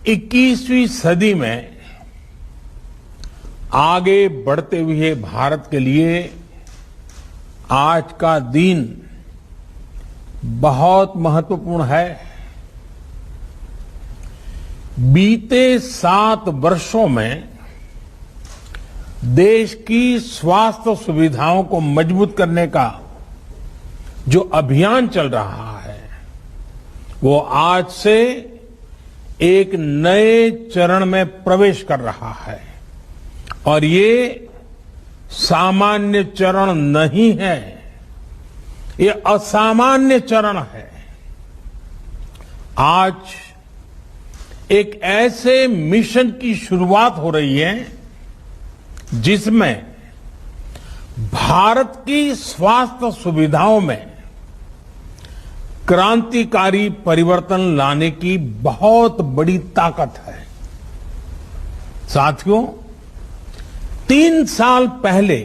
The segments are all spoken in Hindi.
21वीं सदी में आगे बढ़ते हुए भारत के लिए आज का दिन बहुत महत्वपूर्ण है। बीते 7 वर्षों में देश की स्वास्थ्य सुविधाओं को मजबूत करने का जो अभियान चल रहा है वो आज से एक नए चरण में प्रवेश कर रहा है और ये सामान्य चरण नहीं है, ये असामान्य चरण है। आज एक ऐसे मिशन की शुरुआत हो रही है जिसमें भारत की स्वास्थ्य सुविधाओं में क्रांतिकारी परिवर्तन लाने की बहुत बड़ी ताकत है। साथियों, 3 साल पहले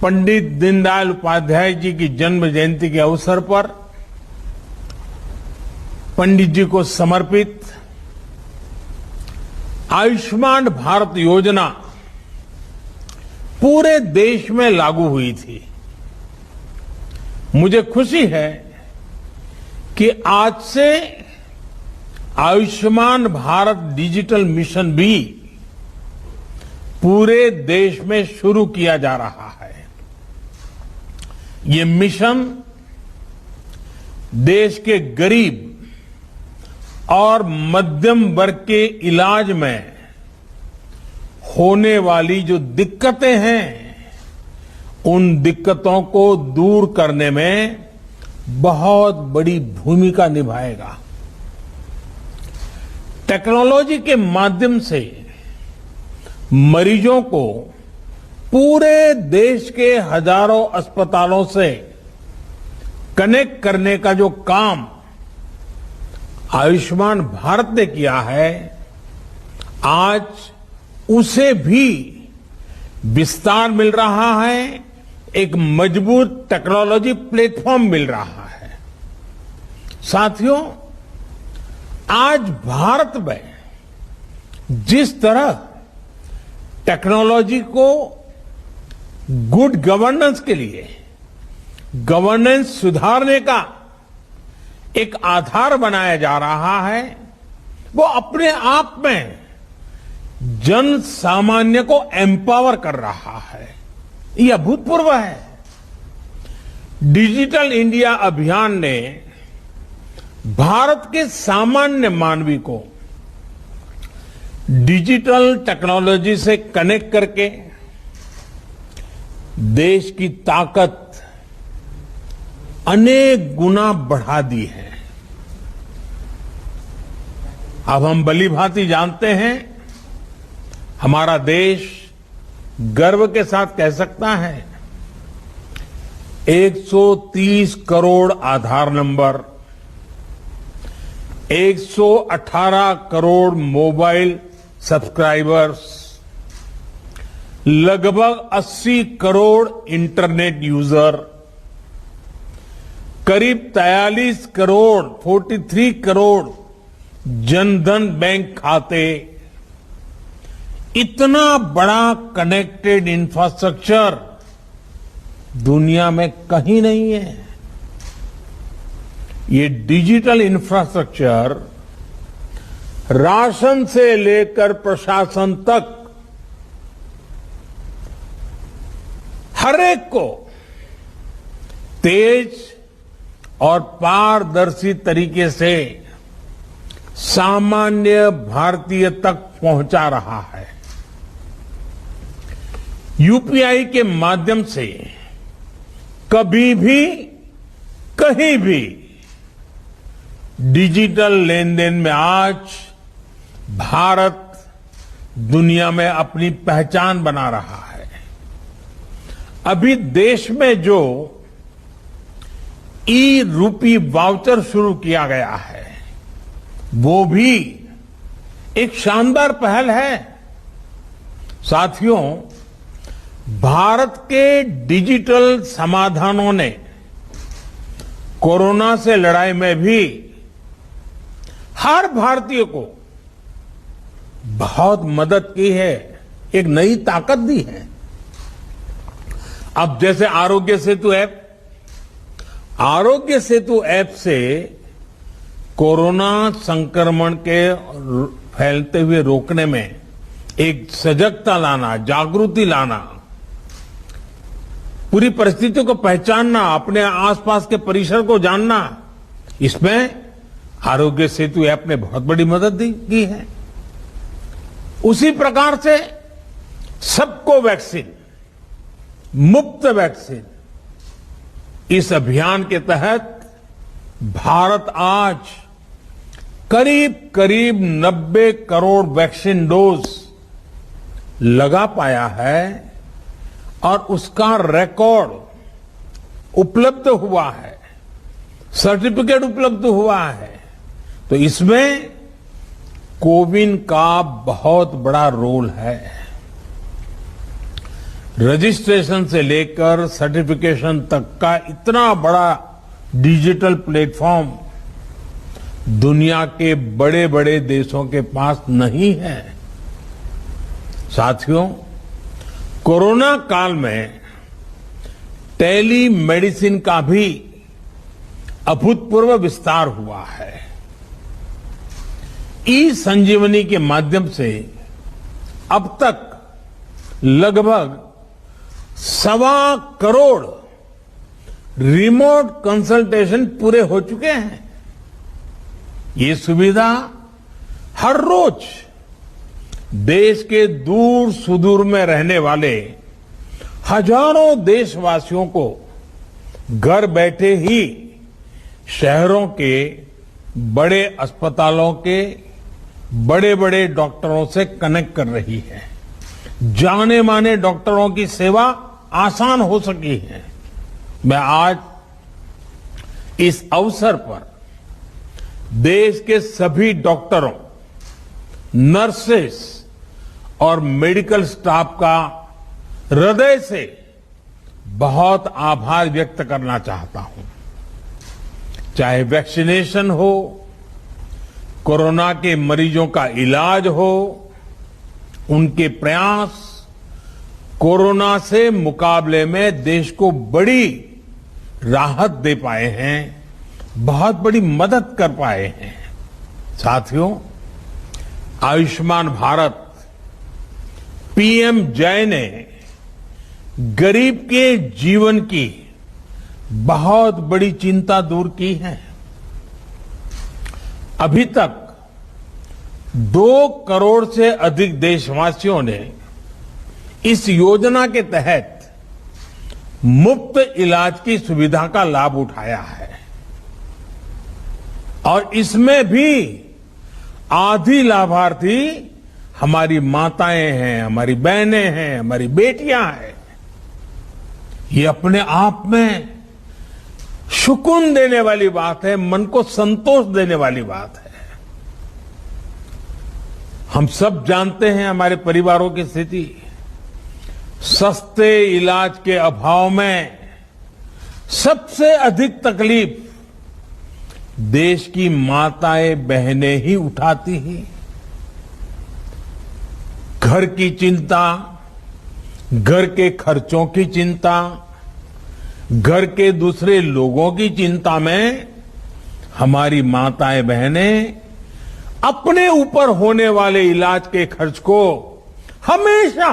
पंडित दीनदयाल उपाध्याय जी की जन्म जयंती के अवसर पर पंडित जी को समर्पित आयुष्मान भारत योजना पूरे देश में लागू हुई थी। मुझे खुशी है कि आज से आयुष्मान भारत डिजिटल मिशन भी पूरे देश में शुरू किया जा रहा है। ये मिशन देश के गरीब और मध्यम वर्ग के इलाज में होने वाली जो दिक्कतें हैं उन दिक्कतों को दूर करने में बहुत बड़ी भूमिका निभाएगा। टेक्नोलॉजी के माध्यम से मरीजों को पूरे देश के हजारों अस्पतालों से कनेक्ट करने का जो काम आयुष्मान भारत ने किया है, आज उसे भी विस्तार मिल रहा है, एक मजबूत टेक्नोलॉजी प्लेटफॉर्म मिल रहा है। साथियों, आज भारत में जिस तरह टेक्नोलॉजी को गुड गवर्नेंस के लिए, गवर्नेंस सुधारने का एक आधार बनाया जा रहा है, वो अपने आप में जन सामान्य को एम्पावर कर रहा है। ये अभूतपूर्व है। डिजिटल इंडिया अभियान ने भारत के सामान्य मानवी को डिजिटल टेक्नोलॉजी से कनेक्ट करके देश की ताकत अनेक गुना बढ़ा दी है। अब हम भलीभांति जानते हैं, हमारा देश गर्व के साथ कह सकता है 130 करोड़ आधार नंबर, 118 करोड़ मोबाइल सब्सक्राइबर्स, लगभग 80 करोड़ इंटरनेट यूजर, करीब 43 करोड़ जनधन बैंक खाते, इतना बड़ा कनेक्टेड इंफ्रास्ट्रक्चर दुनिया में कहीं नहीं है। ये डिजिटल इंफ्रास्ट्रक्चर राशन से लेकर प्रशासन तक हर एक को तेज और पारदर्शी तरीके से सामान्य भारतीय तक पहुंचा रहा है। यूपीआई के माध्यम से कभी भी, कहीं भी डिजिटल लेन देन में आज भारत दुनिया में अपनी पहचान बना रहा है। अभी देश में जो ई रूपी वाउचर शुरू किया गया है वो भी एक शानदार पहल है। साथियों, भारत के डिजिटल समाधानों ने कोरोना से लड़ाई में भी हर भारतीय को बहुत मदद की है, एक नई ताकत दी है। अब जैसे आरोग्य सेतु ऐप से कोरोना संक्रमण के फैलते हुए रोकने में एक सजगता लाना, जागृति लाना, पूरी परिस्थितियों को पहचानना, अपने आसपास के परिसर को जानना, इसमें आरोग्य सेतु ऐप ने बहुत बड़ी मदद की है। उसी प्रकार से सबको वैक्सीन, मुफ्त वैक्सीन, इस अभियान के तहत भारत आज करीब करीब 90 करोड़ वैक्सीन डोज लगा पाया है और उसका रिकॉर्ड उपलब्ध हुआ है, सर्टिफिकेट उपलब्ध हुआ है। तो इसमें कोविन का बहुत बड़ा रोल है। रजिस्ट्रेशन से लेकर सर्टिफिकेशन तक का इतना बड़ा डिजिटल प्लेटफॉर्म दुनिया के बड़े बड़े देशों के पास नहीं है। साथियों, कोरोना काल में टेली मेडिसिन का भी अभूतपूर्व विस्तार हुआ है। ई संजीवनी के माध्यम से अब तक लगभग 1.25 करोड़ रिमोट कंसल्टेशन पूरे हो चुके हैं। ये सुविधा हर रोज देश के दूर सुदूर में रहने वाले हजारों देशवासियों को घर बैठे ही शहरों के बड़े अस्पतालों के बड़े बड़े डॉक्टरों से कनेक्ट कर रही है। जाने माने डॉक्टरों की सेवा आसान हो सकी है। मैं आज इस अवसर पर देश के सभी डॉक्टरों, नर्सेस और मेडिकल स्टाफ का हृदय से बहुत आभार व्यक्त करना चाहता हूं। चाहे वैक्सीनेशन हो, कोरोना के मरीजों का इलाज हो, उनके प्रयास कोरोना से मुकाबले में देश को बड़ी राहत दे पाए हैं, बहुत बड़ी मदद कर पाए हैं। साथियों, आयुष्मान भारत पीएम जय ने गरीब के जीवन की बहुत बड़ी चिंता दूर की है। अभी तक 2 करोड़ से अधिक देशवासियों ने इस योजना के तहत मुफ्त इलाज की सुविधा का लाभ उठाया है और इसमें भी आधी लाभार्थी हमारी माताएं हैं, हमारी बहनें हैं, हमारी बेटियां हैं। ये अपने आप में सुकून देने वाली बात है, मन को संतोष देने वाली बात है। हम सब जानते हैं हमारे परिवारों की स्थिति। सस्ते इलाज के अभाव में सबसे अधिक तकलीफ देश की माताएं बहनें ही उठाती हैं। घर की चिंता, घर के खर्चों की चिंता, घर के दूसरे लोगों की चिंता में हमारी माताएं बहनें अपने ऊपर होने वाले इलाज के खर्च को हमेशा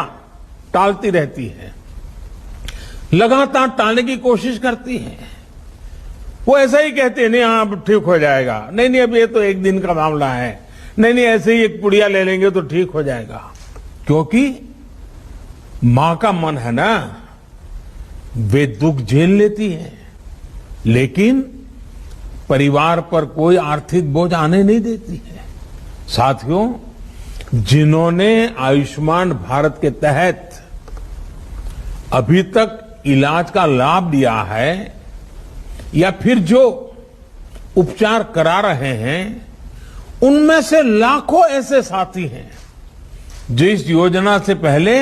टालती रहती है, लगातार टालने की कोशिश करती है। वो ऐसा ही कहते हैं, नहीं हाँ ठीक हो जाएगा, नहीं अब ये तो एक दिन का मामला है, नहीं ऐसे ही एक पुड़िया ले लेंगे तो ठीक हो जाएगा। क्योंकि मां का मन है ना, वे दुख झेल लेती है, लेकिन परिवार पर कोई आर्थिक बोझ आने नहीं देती है। साथियों, जिन्होंने आयुष्मान भारत के तहत अभी तक इलाज का लाभ लिया है या फिर जो उपचार करा रहे हैं, उनमें से लाखों ऐसे साथी हैं जो इस योजना से पहले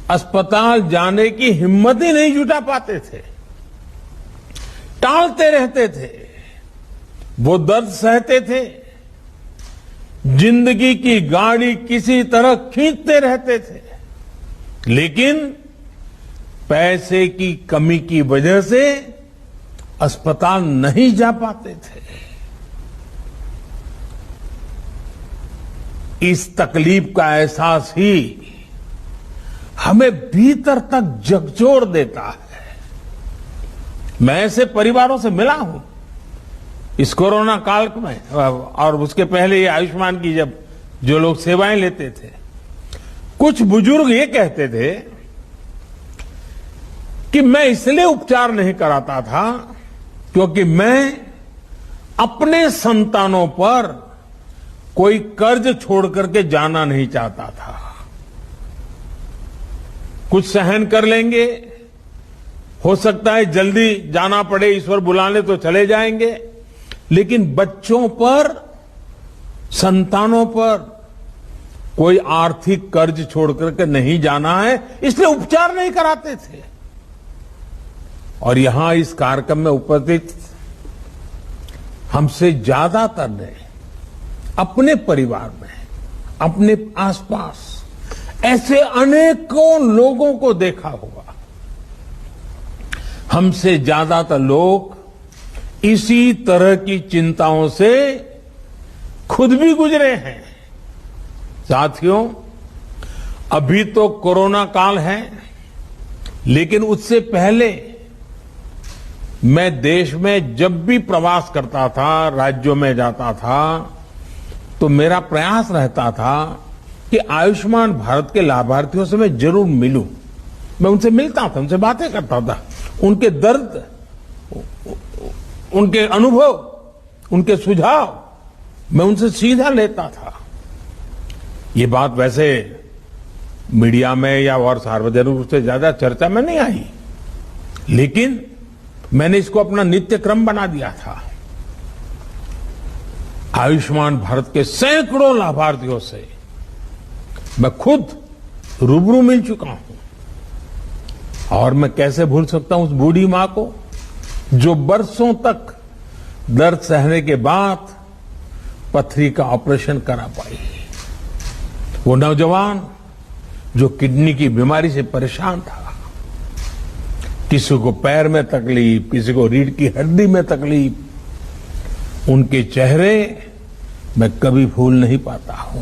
अस्पताल जाने की हिम्मत ही नहीं जुटा पाते थे, टालते रहते थे। वो दर्द सहते थे, जिंदगी की गाड़ी किसी तरह खींचते रहते थे, लेकिन पैसे की कमी की वजह से अस्पताल नहीं जा पाते थे। इस तकलीफ का एहसास ही हमें भीतर तक झकझोर देता है। मैं ऐसे परिवारों से मिला हूं इस कोरोना काल में, और उसके पहले ये आयुष्मान की जब जो लोग सेवाएं लेते थे, कुछ बुजुर्ग ये कहते थे कि मैं इसलिए उपचार नहीं कराता था क्योंकि मैं अपने संतानों पर कोई कर्ज छोड़ करके जाना नहीं चाहता था। कुछ सहन कर लेंगे, हो सकता है जल्दी जाना पड़े, ईश्वर बुलाने तो चले जाएंगे, लेकिन बच्चों पर, संतानों पर कोई आर्थिक कर्ज छोड़ करके नहीं जाना है, इसलिए उपचार नहीं कराते थे। और यहां इस कार्यक्रम में उपस्थित हमसे ज्यादातर ने अपने परिवार में, अपने आसपास ऐसे अनेकों लोगों को देखा होगा। हमसे ज्यादातर लोग इसी तरह की चिंताओं से खुद भी गुजरे हैं। साथियों, अभी तो कोरोना काल है, लेकिन उससे पहले मैं देश में जब भी प्रवास करता था, राज्यों में जाता था, तो मेरा प्रयास रहता था कि आयुष्मान भारत के लाभार्थियों से मैं जरूर मिलूं। मैं उनसे मिलता था, उनसे बातें करता था, उनके दर्द, उनके अनुभव, उनके सुझाव मैं उनसे सीधा लेता था। ये बात वैसे मीडिया में या और सार्वजनिक रूप से ज्यादा चर्चा में नहीं आई, लेकिन मैंने इसको अपना नित्य क्रम बना दिया था। आयुष्मान भारत के सैकड़ों लाभार्थियों से मैं खुद रूबरू मिल चुका हूं, और मैं कैसे भूल सकता हूं उस बूढ़ी मां को जो बरसों तक दर्द सहने के बाद पथरी का ऑपरेशन करा पाई, वो नौजवान जो किडनी की बीमारी से परेशान था, किसी को पैर में तकलीफ, किसी को रीढ़ की हड्डी में तकलीफ, उनके चेहरे मैं कभी भूल नहीं पाता हूं।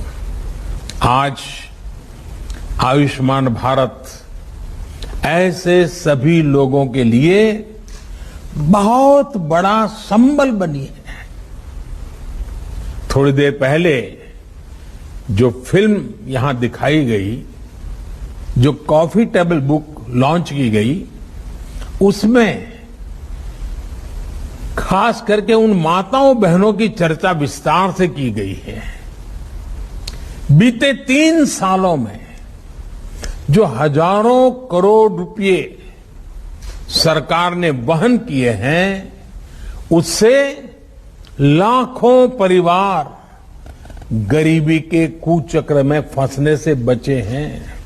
आज आयुष्मान भारत ऐसे सभी लोगों के लिए बहुत बड़ा संबल बनी है। थोड़ी देर पहले जो फिल्म यहां दिखाई गई, जो कॉफी टेबल बुक लॉन्च की गई, उसमें खास करके उन माताओं बहनों की चर्चा विस्तार से की गई है। बीते 3 सालों में जो हजारों करोड़ रुपए सरकार ने वहन किए हैं, उससे लाखों परिवार गरीबी के कुचक्र में फंसने से बचे हैं।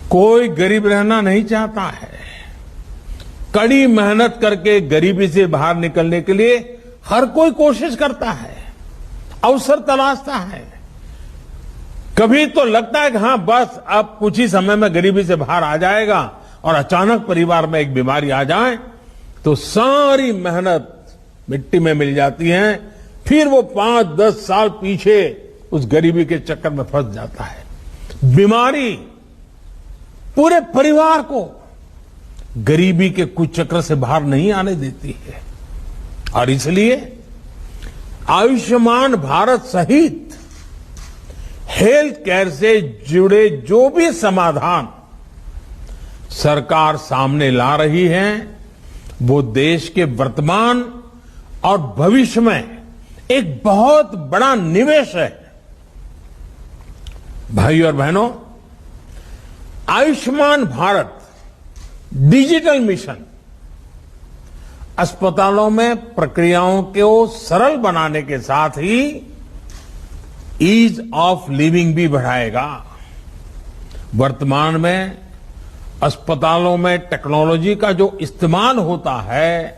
कोई गरीब रहना नहीं चाहता है। कड़ी मेहनत करके गरीबी से बाहर निकलने के लिए हर कोई कोशिश करता है, अवसर तलाशता है। कभी तो लगता है कि हां बस अब कुछ ही समय में गरीबी से बाहर आ जाएगा, और अचानक परिवार में एक बीमारी आ जाए तो सारी मेहनत मिट्टी में मिल जाती है। फिर वो 5-10 साल पीछे उस गरीबी के चक्कर में फंस जाता है। बीमारी पूरे परिवार को गरीबी के कुचक्र से बाहर नहीं आने देती है, और इसलिए आयुष्मान भारत सहित हेल्थ केयर से जुड़े जो भी समाधान सरकार सामने ला रही है, वो देश के वर्तमान और भविष्य में एक बहुत बड़ा निवेश है। भाई और बहनों, आयुष्मान भारत डिजिटल मिशन अस्पतालों में प्रक्रियाओं को सरल बनाने के साथ ही ईज ऑफ लिविंग भी बढ़ाएगा। वर्तमान में अस्पतालों में टेक्नोलॉजी का जो इस्तेमाल होता है,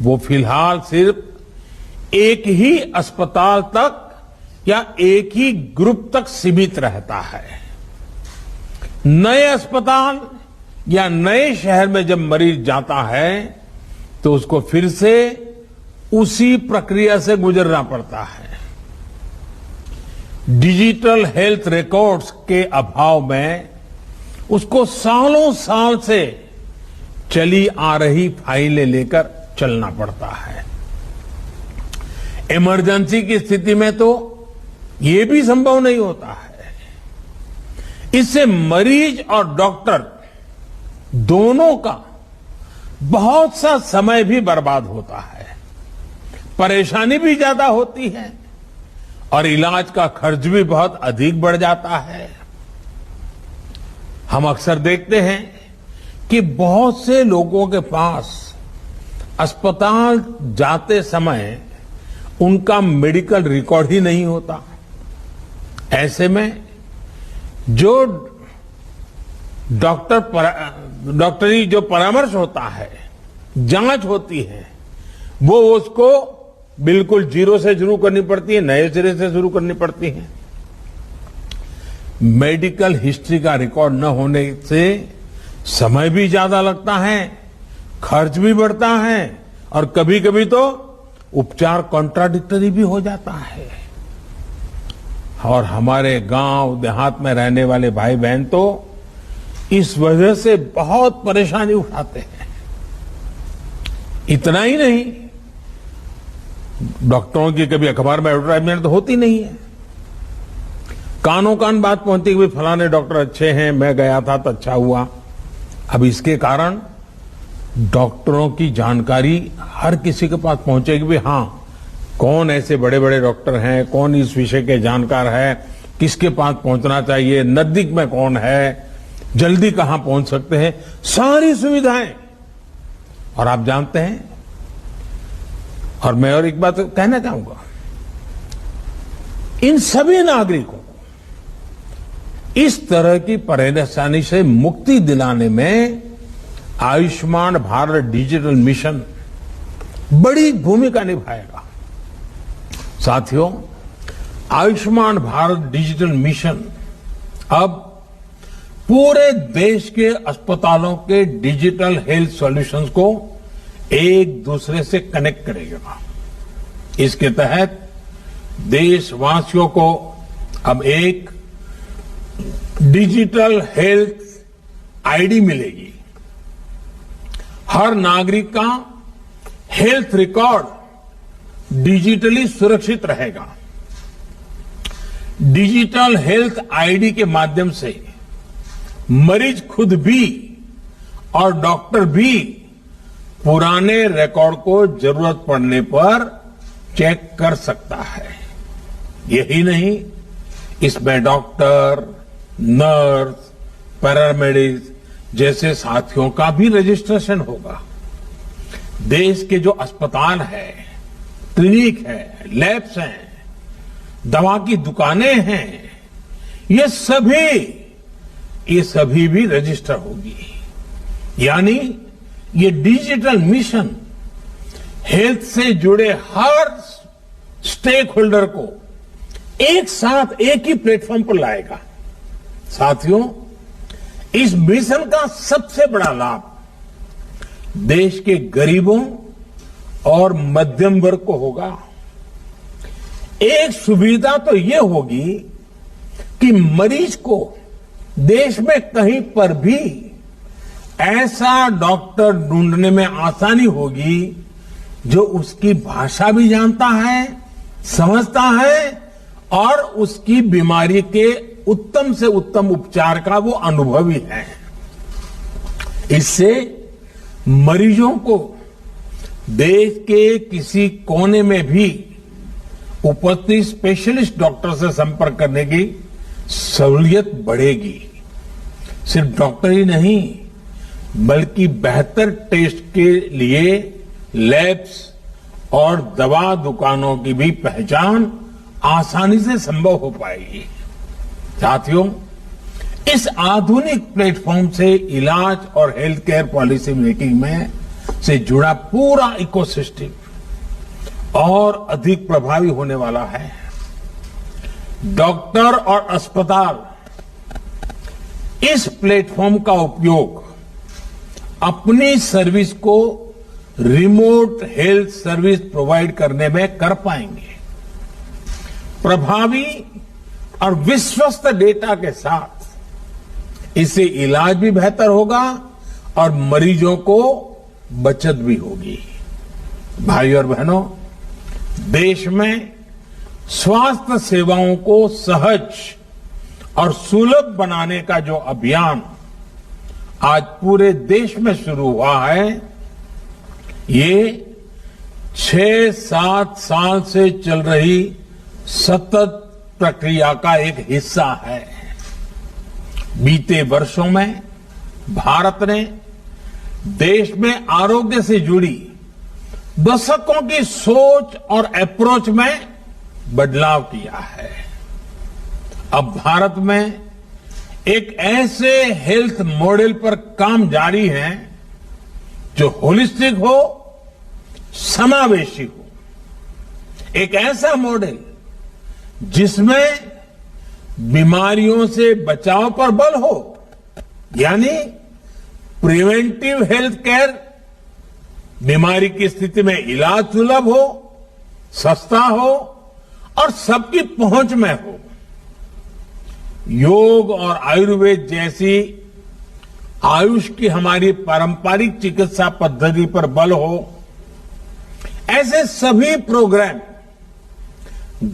वो फिलहाल सिर्फ एक ही अस्पताल तक या एक ही ग्रुप तक सीमित रहता है। नए अस्पताल या नए शहर में जब मरीज जाता है तो उसको फिर से उसी प्रक्रिया से गुजरना पड़ता है। डिजिटल हेल्थ रिकॉर्ड्स के अभाव में उसको सालों साल से चली आ रही फाइलें लेकर चलना पड़ता है। इमरजेंसी की स्थिति में तो ये भी संभव नहीं होता है। इससे मरीज और डॉक्टर दोनों का बहुत सा समय भी बर्बाद होता है, परेशानी भी ज्यादा होती है और इलाज का खर्च भी बहुत अधिक बढ़ जाता है। हम अक्सर देखते हैं कि बहुत से लोगों के पास अस्पताल जाते समय उनका मेडिकल रिकॉर्ड ही नहीं होता। ऐसे में जो डॉक्टरी जो परामर्श होता है, जांच होती है, वो उसको बिल्कुल जीरो से शुरू करनी पड़ती है, नए सिरे से शुरू करनी पड़ती है। मेडिकल हिस्ट्री का रिकॉर्ड न होने से समय भी ज्यादा लगता है, खर्च भी बढ़ता है और कभी कभी तो उपचार कॉन्ट्राडिक्टरी भी हो जाता है। और हमारे गांव देहात में रहने वाले भाई बहन तो इस वजह से बहुत परेशानी उठाते हैं। इतना ही नहीं, डॉक्टरों की कभी अखबार में एडवर्टाइजमेंट तो होती नहीं है। कानों कान बात पहुंचती है कि फलाने डॉक्टर अच्छे हैं, मैं गया था तो अच्छा हुआ। अब इसके कारण डॉक्टरों की जानकारी हर किसी के पास पहुंचेगी भी, हाँ कौन ऐसे बड़े बड़े डॉक्टर हैं, कौन इस विषय के जानकार है, किसके पास पहुंचना चाहिए, नजदीक में कौन है, जल्दी कहां पहुंच सकते हैं, सारी सुविधाएं। और आप जानते हैं, और मैं और एक बात कहना चाहूंगा, इन सभी नागरिकों को इस तरह की परेशानी से मुक्ति दिलाने में आयुष्मान भारत डिजिटल मिशन बड़ी भूमिका निभाएगा। साथियों, आयुष्मान भारत डिजिटल मिशन अब पूरे देश के अस्पतालों के डिजिटल हेल्थ सॉल्यूशंस को एक दूसरे से कनेक्ट करेगा। इसके तहत देशवासियों को अब एक डिजिटल हेल्थ आईडी मिलेगी। हर नागरिक का हेल्थ रिकॉर्ड डिजिटली सुरक्षित रहेगा। डिजिटल हेल्थ आईडी के माध्यम से मरीज खुद भी और डॉक्टर भी पुराने रिकॉर्ड को जरूरत पड़ने पर चेक कर सकता है। यही नहीं, इसमें डॉक्टर, नर्स, पैरामेडिक्स जैसे साथियों का भी रजिस्ट्रेशन होगा। देश के जो अस्पताल है, क्लिनिक है, लैब्स हैं, दवा की दुकानें हैं, ये सभी भी रजिस्टर होगी। यानी ये डिजिटल मिशन हेल्थ से जुड़े हर स्टेक होल्डर को एक साथ एक ही प्लेटफॉर्म पर लाएगा। साथियों, इस मिशन का सबसे बड़ा लाभ देश के गरीबों और मध्यम वर्ग को होगा। एक सुविधा तो ये होगी कि मरीज को देश में कहीं पर भी ऐसा डॉक्टर ढूंढने में आसानी होगी जो उसकी भाषा भी जानता है, समझता है और उसकी बीमारी के उत्तम से उत्तम उपचार का वो अनुभवी है। इससे मरीजों को देश के किसी कोने में भी उपस्थित स्पेशलिस्ट डॉक्टर से संपर्क करने की सहूलियत बढ़ेगी। सिर्फ डॉक्टर ही नहीं, बल्कि बेहतर टेस्ट के लिए लैब्स और दवा दुकानों की भी पहचान आसानी से संभव हो पाएगी। साथियों, इस आधुनिक प्लेटफॉर्म से इलाज और हेल्थ केयर पॉलिसी मेकिंग में से जुड़ा पूरा इकोसिस्टम और अधिक प्रभावी होने वाला है। डॉक्टर और अस्पताल इस प्लेटफॉर्म का उपयोग अपनी सर्विस को रिमोट हेल्थ सर्विस प्रोवाइड करने में कर पाएंगे। प्रभावी और विश्वस्त डेटा के साथ इससे इलाज भी बेहतर होगा और मरीजों को बचत भी होगी। भाइयों और बहनों, देश में स्वास्थ्य सेवाओं को सहज और सुलभ बनाने का जो अभियान आज पूरे देश में शुरू हुआ है, ये 6-7 साल से चल रही सतत प्रक्रिया का एक हिस्सा है। बीते वर्षों में भारत ने देश में आरोग्य से जुड़ी दशकों की सोच और अप्रोच में बदलाव किया है। अब भारत में एक ऐसे हेल्थ मॉडल पर काम जारी है जो होलिस्टिक हो, समावेशी हो। एक ऐसा मॉडल जिसमें बीमारियों से बचाव पर बल हो, यानी प्रिवेंटिव हेल्थ केयर, बीमारी की स्थिति में इलाज सुलभ हो, सस्ता हो और सबकी पहुंच में हो। योग और आयुर्वेद जैसी आयुष की हमारी पारंपरिक चिकित्सा पद्धति पर बल हो। ऐसे सभी प्रोग्राम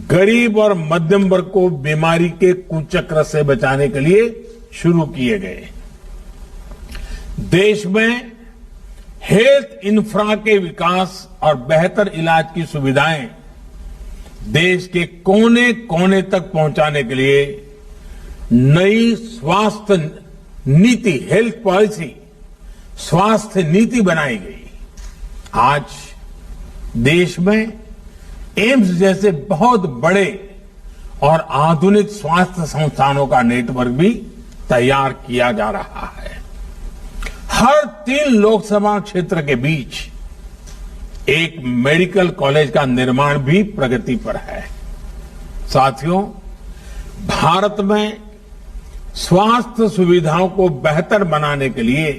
गरीब और मध्यम वर्ग को बीमारी के कुचक्र से बचाने के लिए शुरू किए गए। देश में हेल्थ इंफ्रा के विकास और बेहतर इलाज की सुविधाएं देश के कोने कोने तक पहुंचाने के लिए नई स्वास्थ्य नीति, हेल्थ पॉलिसी, स्वास्थ्य नीति बनाई गई। आज देश में एम्स जैसे बहुत बड़े और आधुनिक स्वास्थ्य संस्थानों का नेटवर्क भी तैयार किया जा रहा है। हर 3 लोकसभा क्षेत्र के बीच एक मेडिकल कॉलेज का निर्माण भी प्रगति पर है। साथियों, भारत में स्वास्थ्य सुविधाओं को बेहतर बनाने के लिए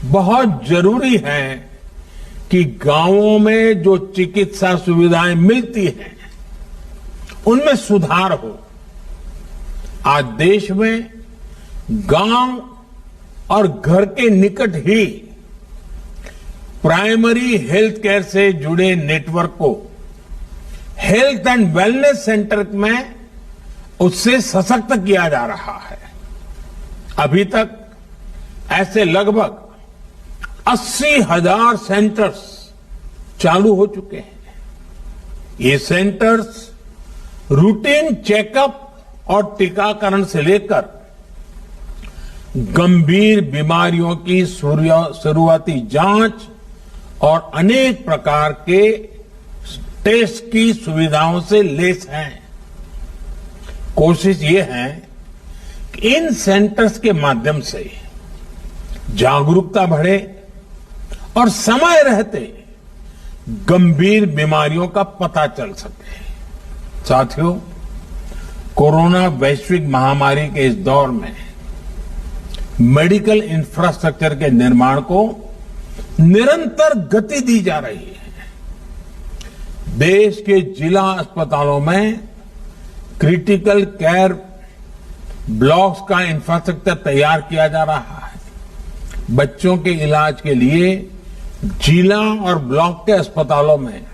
बहुत जरूरी है कि गांवों में जो चिकित्सा सुविधाएं मिलती हैं, उनमें सुधार हो। आज देश में गांव और घर के निकट ही प्राइमरी हेल्थ केयर से जुड़े नेटवर्क को हेल्थ एंड वेलनेस सेंटर में उससे सशक्त किया जा रहा है। अभी तक ऐसे लगभग 80,000 सेंटर्स चालू हो चुके हैं। ये सेंटर्स रूटीन चेकअप और टीकाकरण से लेकर गंभीर बीमारियों की शुरुआती जांच और अनेक प्रकार के टेस्ट की सुविधाओं से लैस हैं। कोशिश ये है कि इन सेंटर्स के माध्यम से जागरूकता बढ़े और समय रहते गंभीर बीमारियों का पता चल सके। साथियों, कोरोना वैश्विक महामारी के इस दौर में मेडिकल इंफ्रास्ट्रक्चर के निर्माण को निरंतर गति दी जा रही है। देश के जिला अस्पतालों में क्रिटिकल केयर ब्लॉक्स का इंफ्रास्ट्रक्चर तैयार किया जा रहा है। बच्चों के इलाज के लिए जिला और ब्लॉक के अस्पतालों में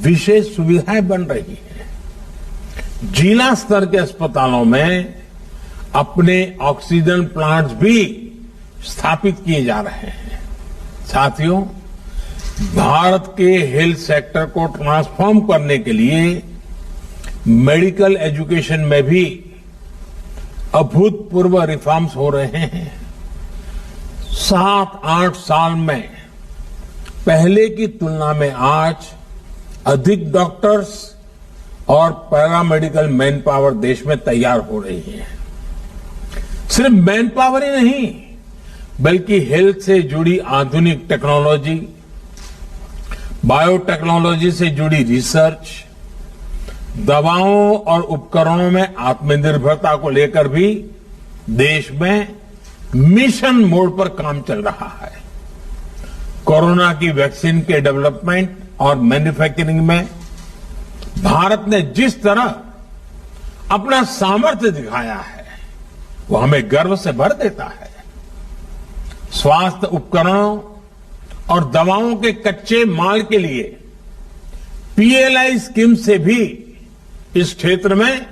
विशेष सुविधाएं बन रही है। जिला स्तर के अस्पतालों में अपने ऑक्सीजन प्लांट्स भी स्थापित किए जा रहे हैं। साथियों, भारत के हेल्थ सेक्टर को ट्रांसफॉर्म करने के लिए मेडिकल एजुकेशन में भी अभूतपूर्व रिफॉर्म्स हो रहे हैं। 7-8 साल में पहले की तुलना में आज अधिक डॉक्टर्स और पैरामेडिकल मैन पावर देश में तैयार हो रही है। सिर्फ मैन पावर ही नहीं, बल्कि हेल्थ से जुड़ी आधुनिक टेक्नोलॉजी, बायोटेक्नोलॉजी से जुड़ी रिसर्च, दवाओं और उपकरणों में आत्मनिर्भरता को लेकर भी देश में मिशन मोड पर काम चल रहा है। कोरोना की वैक्सीन के डेवलपमेंट और मैन्युफैक्चरिंग में भारत ने जिस तरह अपना सामर्थ्य दिखाया है, वो हमें गर्व से भर देता है। स्वास्थ्य उपकरणों और दवाओं के कच्चे माल के लिए पीएलआई स्कीम से भी इस क्षेत्र में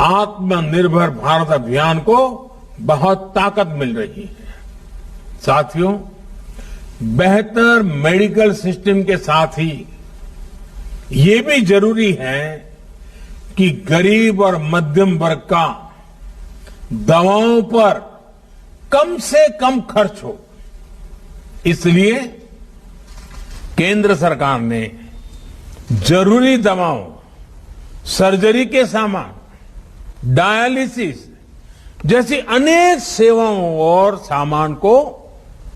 आत्मनिर्भर भारत अभियान को बहुत ताकत मिल रही है। साथियों, बेहतर मेडिकल सिस्टम के साथ ही ये भी जरूरी है कि गरीब और मध्यम वर्ग का दवाओं पर कम से कम खर्च हो। इसलिए केंद्र सरकार ने जरूरी दवाओं, सर्जरी के सामान, डायलिसिस जैसी अनेक सेवाओं और सामान को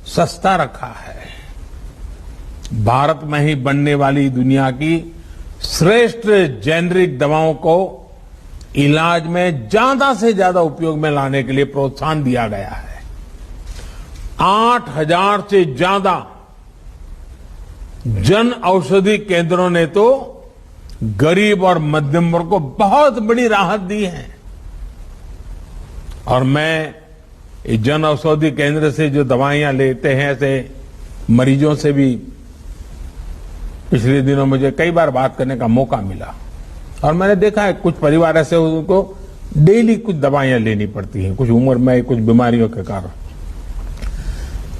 सस्ता रखा है। भारत में ही बनने वाली दुनिया की श्रेष्ठ जेनेरिक दवाओं को इलाज में ज्यादा से ज्यादा उपयोग में लाने के लिए प्रोत्साहन दिया गया है। 8,000 से ज्यादा जन औषधि केंद्रों ने तो गरीब और मध्यम वर्ग को बहुत बड़ी राहत दी है। और मैं इस जन औषधि केंद्र से जो दवाइयां लेते हैं, ऐसे मरीजों से भी पिछले दिनों मुझे कई बार बात करने का मौका मिला और मैंने देखा है कुछ परिवार ऐसे उनको डेली कुछ दवाइयां लेनी पड़ती हैं, कुछ उम्र में कुछ बीमारियों के कारण।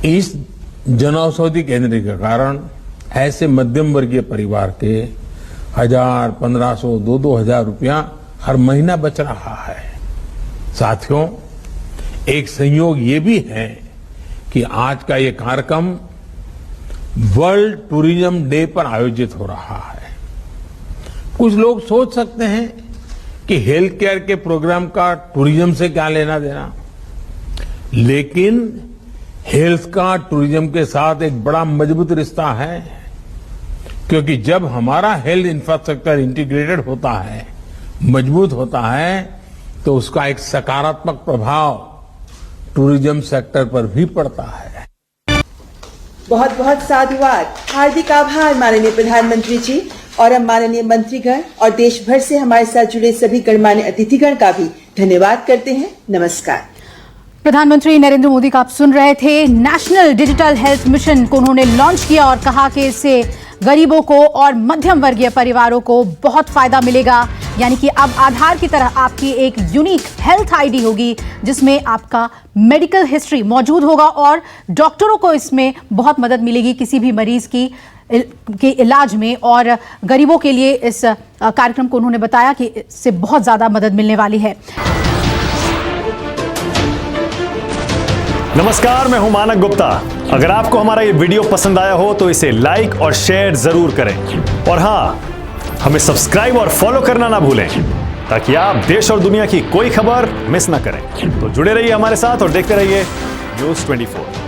इस जन औषधि केंद्र के कारण ऐसे मध्यम वर्गीय परिवार के 1,000, 1,500, 2,000 रुपया हर महीना बच रहा है। साथियों, एक संयोग ये भी है कि आज का ये कार्यक्रम वर्ल्ड टूरिज्म डे पर आयोजित हो रहा है। कुछ लोग सोच सकते हैं कि हेल्थ केयर के प्रोग्राम का टूरिज्म से क्या लेना देना, लेकिन हेल्थ का टूरिज्म के साथ एक बड़ा मजबूत रिश्ता है, क्योंकि जब हमारा हेल्थ इंफ्रास्ट्रक्चर इंटीग्रेटेड होता है, मजबूत होता है, तो उसका एक सकारात्मक प्रभाव टूरिज्म सेक्टर पर भी पड़ता है। बहुत बहुत साधुवाद, हार्दिक आभार माननीय प्रधानमंत्री जी। और हम माननीय मंत्रीगण और देश भर से हमारे साथ जुड़े सभी गणमान्य अतिथिगण का भी धन्यवाद करते हैं। नमस्कार। प्रधानमंत्री नरेंद्र मोदी का आप सुन रहे थे। नेशनल डिजिटल हेल्थ मिशन को उन्होंने लॉन्च किया और कहा कि इससे गरीबों को और मध्यम वर्गीय परिवारों को बहुत फायदा मिलेगा। यानी कि अब आधार की तरह आपकी एक यूनिक हेल्थ आईडी होगी जिसमें आपका मेडिकल हिस्ट्री मौजूद होगा और डॉक्टरों को इसमें बहुत मदद मिलेगी किसी भी मरीज के इलाज में। और गरीबों के लिए इस कार्यक्रम को उन्होंने बताया कि इससे बहुत ज्यादा मदद मिलने वाली है। नमस्कार, मैं हूं मानक गुप्ता। अगर आपको हमारा ये वीडियो पसंद आया हो तो इसे लाइक और शेयर जरूर करें और हाँ, हमें सब्सक्राइब और फॉलो करना ना भूलें ताकि आप देश और दुनिया की कोई खबर मिस ना करें। तो जुड़े रहिए हमारे साथ और देखते रहिए न्यूज़ 24।